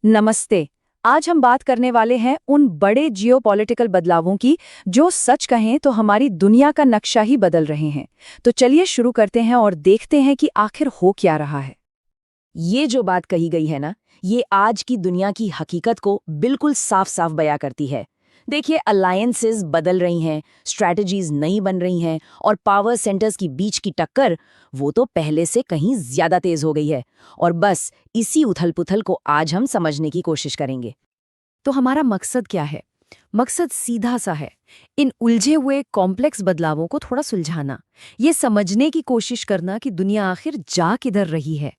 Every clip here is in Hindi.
नमस्ते। आज हम बात करने वाले हैं उन बड़े जियोपॉलिटिकल बदलावों की जो सच कहें तो हमारी दुनिया का नक्शा ही बदल रहे हैं। तो चलिए शुरू करते हैं और देखते हैं कि आखिर हो क्या रहा है। ये जो बात कही गई है ना, ये आज की दुनिया की हकीकत को बिल्कुल साफ साफ बयां करती है। देखिए, अलायंसेस बदल रही हैं, स्ट्रैटेजीज नई बन रही हैं और पावर सेंटर्स की बीच की टक्कर वो तो पहले से कहीं ज्यादा तेज हो गई है। और बस इसी उथल-पुथल को आज हम समझने की कोशिश करेंगे। तो हमारा मकसद क्या है? मकसद सीधा सा है, इन उलझे हुए कॉम्प्लेक्स बदलावों को थोड़ा सुलझाना, ये समझने की कोशिश करना कि दुनिया आखिर जा किधर रही है।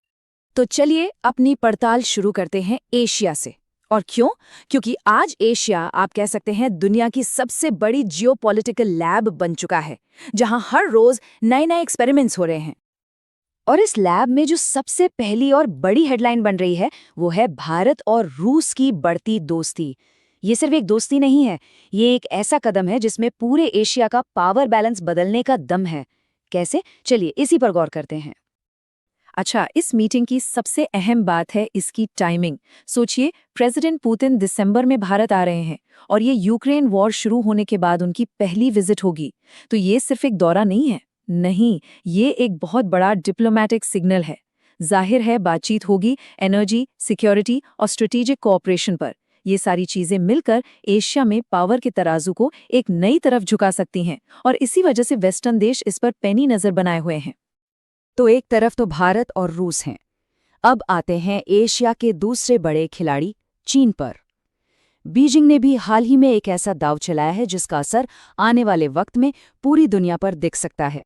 तो चलिए अपनी पड़ताल शुरू करते हैं एशिया से। और क्यों? क्योंकि आज एशिया आप कह सकते हैं दुनिया की सबसे बड़ी जियोपॉलिटिकल लैब बन चुका है, जहां हर रोज नए नए एक्सपेरिमेंट्स हो रहे हैं। और इस लैब में जो सबसे पहली और बड़ी हेडलाइन बन रही है वो है भारत और रूस की बढ़ती दोस्ती। ये सिर्फ एक दोस्ती नहीं है, ये एक ऐसा कदम है जिसमें पूरे एशिया का पावर बैलेंस बदलने का दम है। कैसे? चलिए इसी पर गौर करते हैं। अच्छा, इस मीटिंग की सबसे अहम बात है इसकी टाइमिंग। सोचिए, प्रेसिडेंट पुतिन दिसंबर में भारत आ रहे हैं और ये यूक्रेन वॉर शुरू होने के बाद उनकी पहली विजिट होगी। तो ये सिर्फ एक दौरा नहीं है, नहीं, ये एक बहुत बड़ा डिप्लोमैटिक सिग्नल है। जाहिर है बातचीत होगी एनर्जी, सिक्योरिटी और स्ट्रेटेजिक कोऑपरेशन पर। ये सारी चीजें मिलकर एशिया में पावर के तराजू को एक नई तरफ झुका सकती हैं और इसी वजह से वेस्टर्न देश इस पर पैनी नजर बनाए हुए हैं। तो एक तरफ तो भारत और रूस हैं। अब आते हैं एशिया के दूसरे बड़े खिलाड़ी चीन पर। बीजिंग ने भी हाल ही में एक ऐसा दांव चलाया है जिसका असर आने वाले वक्त में पूरी दुनिया पर दिख सकता है।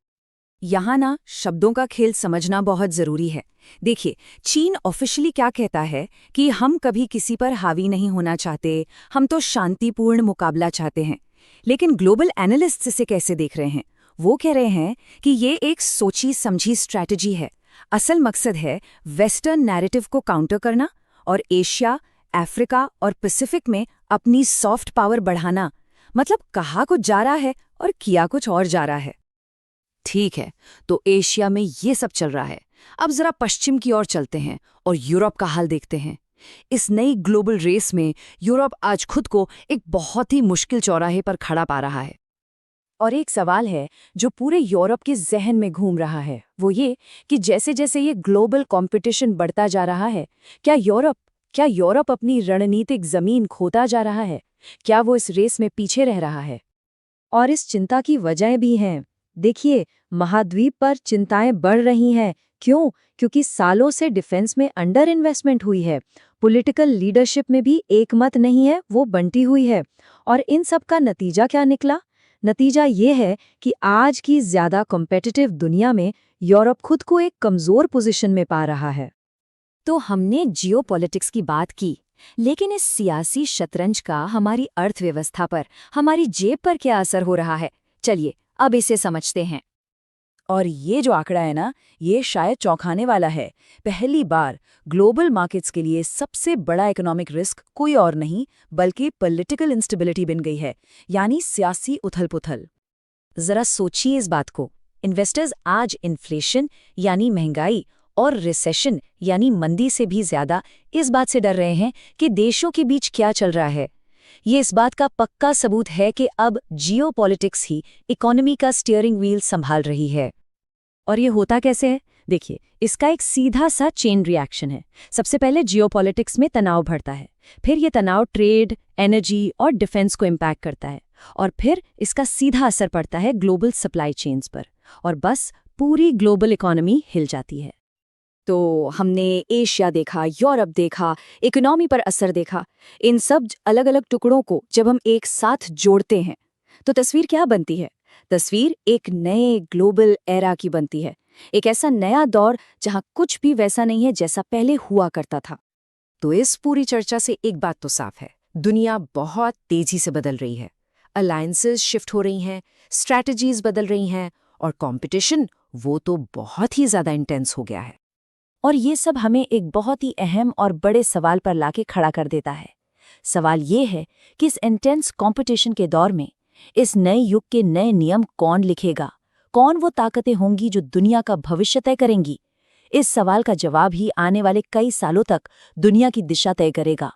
यहाँ ना शब्दों का खेल समझना बहुत जरूरी है। देखिए, चीन ऑफिशियली क्या कहता है कि हम कभी किसी पर हावी नहीं होना चाहते, हम तो शांतिपूर्ण मुकाबला चाहते हैं। लेकिन ग्लोबल एनालिस्ट्स इसे कैसे देख रहे हैं? वो कह रहे हैं कि ये एक सोची समझी स्ट्रैटेजी है। असल मकसद है वेस्टर्न नैरेटिव को काउंटर करना और एशिया, अफ्रीका और पैसिफिक में अपनी सॉफ्ट पावर बढ़ाना। मतलब कहा कुछ जा रहा है और किया कुछ और जा रहा है। ठीक है, तो एशिया में ये सब चल रहा है। अब जरा पश्चिम की ओर चलते हैं और यूरोप का हाल देखते हैं। इस नई ग्लोबल रेस में यूरोप आज खुद को एक बहुत ही मुश्किल चौराहे पर खड़ा पा रहा है। और एक सवाल है जो पूरे यूरोप के जहन में घूम रहा है, वो ये कि जैसे जैसे ये ग्लोबल कंपटीशन बढ़ता जा रहा है, क्या यूरोप अपनी रणनीतिक जमीन खोता जा रहा है? क्या वो इस रेस में पीछे रह रहा है? और इस चिंता की वजहें भी हैं। देखिए, महाद्वीप पर चिंताएं बढ़ रही हैं। क्यों? क्योंकि सालों से डिफेंस में अंडर इन्वेस्टमेंट हुई है, पॉलिटिकल लीडरशिप में भी एकमत नहीं है, वो बंटी हुई है। और इन सब का नतीजा क्या निकला? नतीजा ये है कि आज की ज्यादा कॉम्पिटिटिव दुनिया में यूरोप खुद को एक कमजोर पोजीशन में पा रहा है। तो हमने जियोपॉलिटिक्स की बात की, लेकिन इस सियासी शतरंज का हमारी अर्थव्यवस्था पर, हमारी जेब पर क्या असर हो रहा है? चलिए अब इसे समझते हैं। और ये जो आंकड़ा है ना, ये शायद चौंकाने वाला है। पहली बार ग्लोबल मार्केट्स के लिए सबसे बड़ा इकोनॉमिक रिस्क कोई और नहीं बल्कि पॉलिटिकल इंस्टेबिलिटी बन गई है, यानी सियासी उथल-पुथल। जरा सोचिए इस बात को। इन्वेस्टर्स आज इन्फ्लेशन यानी महंगाई और रिसेशन यानी मंदी से भी ज्यादा इस बात से डर रहे हैं कि देशों के बीच क्या चल रहा है। ये इस बात का पक्का सबूत है कि अब जियोपॉलिटिक्स ही इकोनॉमी का स्टीयरिंग व्हील संभाल रही है। और ये होता कैसे है? देखिए, इसका एक सीधा सा चेन रिएक्शन है। सबसे पहले जियोपॉलिटिक्स में तनाव बढ़ता है, फिर ये तनाव ट्रेड, एनर्जी और डिफेंस को इम्पैक्ट करता है, और फिर इसका सीधा असर पड़ता है ग्लोबल सप्लाई चेन्स पर, और बस पूरी ग्लोबल इकोनॉमी हिल जाती है। तो हमने एशिया देखा, यूरोप देखा, इकोनॉमी पर असर देखा। इन सब अलग अलग टुकड़ों को जब हम एक साथ जोड़ते हैं तो तस्वीर क्या बनती है? तस्वीर एक नए ग्लोबल एरा की बनती है। एक ऐसा नया दौर जहां कुछ भी वैसा नहीं है जैसा पहले हुआ करता था। तो इस पूरी चर्चा से एक बात तो साफ है, दुनिया बहुत तेजी से बदल रही है। अलायंसेस शिफ्ट हो रही हैं, स्ट्रैटेजीज बदल रही हैं, और कंपटीशन वो तो बहुत ही ज्यादा इंटेंस हो गया है। और ये सब हमें एक बहुत ही अहम और बड़े सवाल पर लाके खड़ा कर देता है। सवाल ये है कि इस इंटेंस कंपटीशन के दौर में इस नए युग के नए नियम कौन लिखेगा? कौन वो ताकतें होंगी जो दुनिया का भविष्य तय करेंगी? इस सवाल का जवाब ही आने वाले कई सालों तक दुनिया की दिशा तय करेगा।